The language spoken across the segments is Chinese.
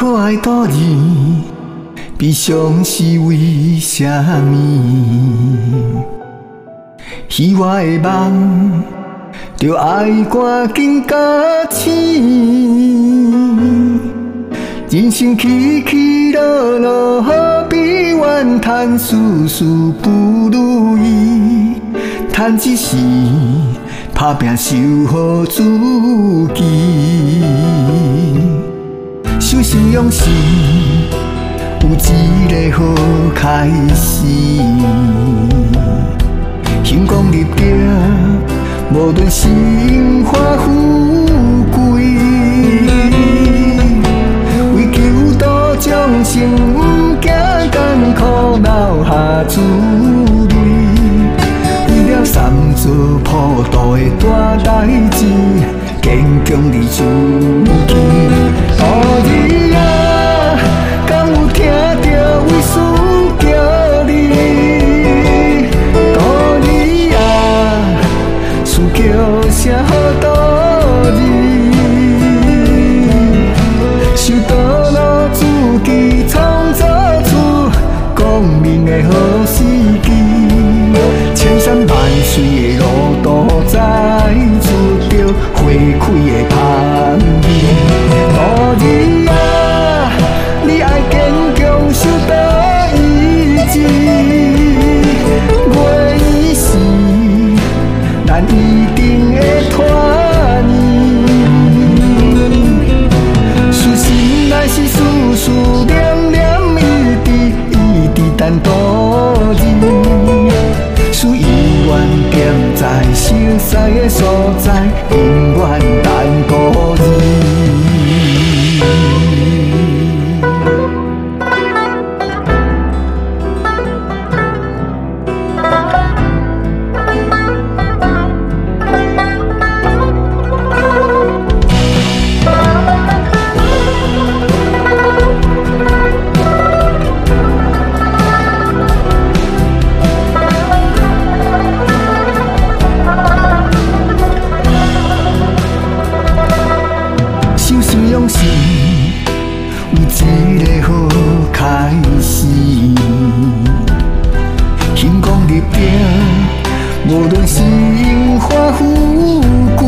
可爱多字，悲伤是为什么？希我的梦，着爱赶紧甲醒。人生起起落落，何必怨叹事事不如意？叹一时，打拼守好自己。守信用是有一个好开始。兴光日顶，无论荣华富贵，为求道众生，不惊艰苦留下滋味。为了三做普渡的大代志，坚强而自己。故你啊，敢有听到为师叫你？故你啊，师叫声好道义。修道路自己创造出光明的好时机。千山万水的路途，再出着花开的香味。故你啊，你爱坚强，守到意志。月圆时，咱一定会团圆。事心乃是事事念念一直一直等多日。使永远踮在熟悉的所在，永远等故日。是有一个好开始，兴光日顶，无论荣华富贵，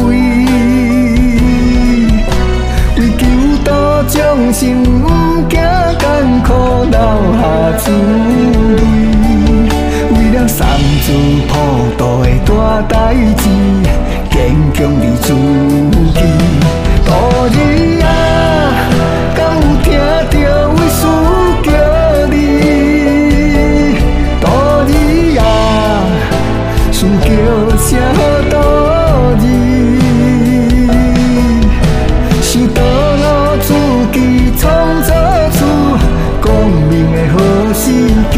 为求道众生，不惊艰苦留下滋味。为了三做普渡的大代志，坚强而自己。故你啊，敢有听到为师叫你？故你啊，师叫声好道义。修道路自己创造出光明的好时机。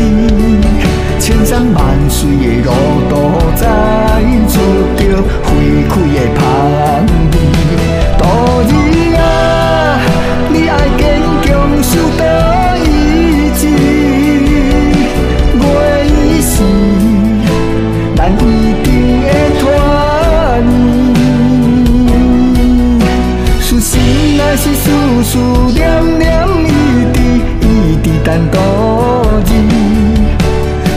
千山万水的路途，再出着花开的香味。故你啊，你爱坚强，守到意志。月圆时，咱一定会团圆。事心乃是事事念念一直一直等多日。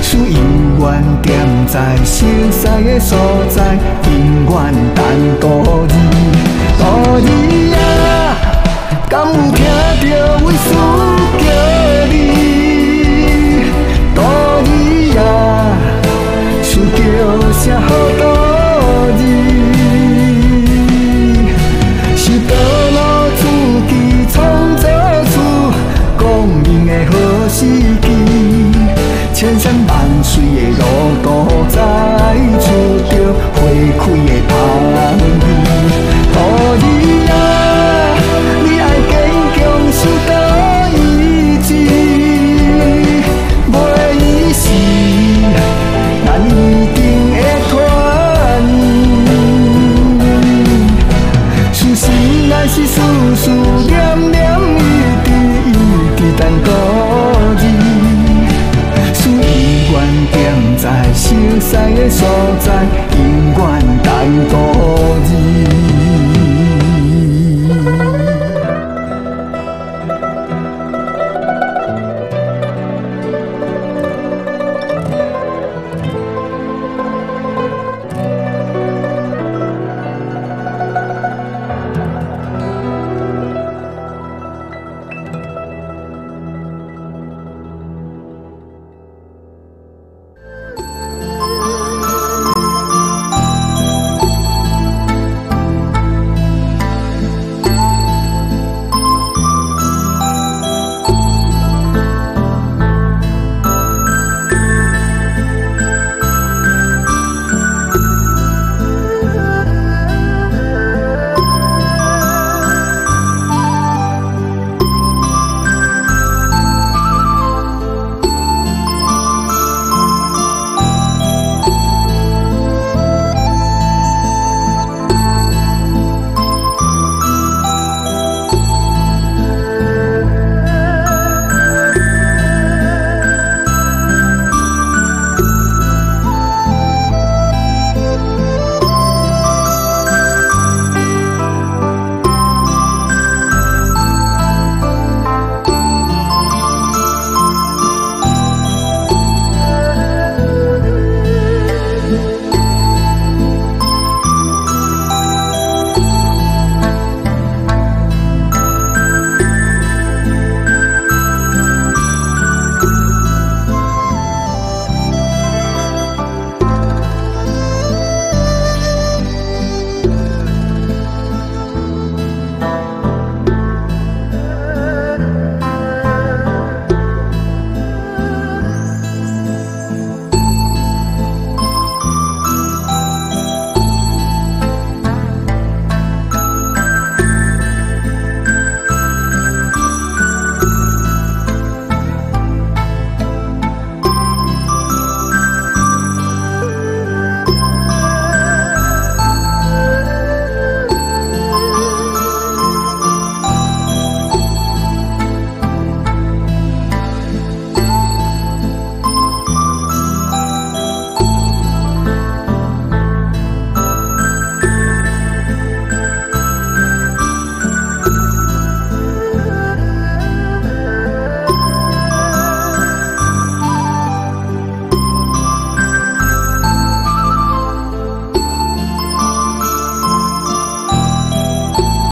使永远踮在熟悉的所在，永远等故日。故你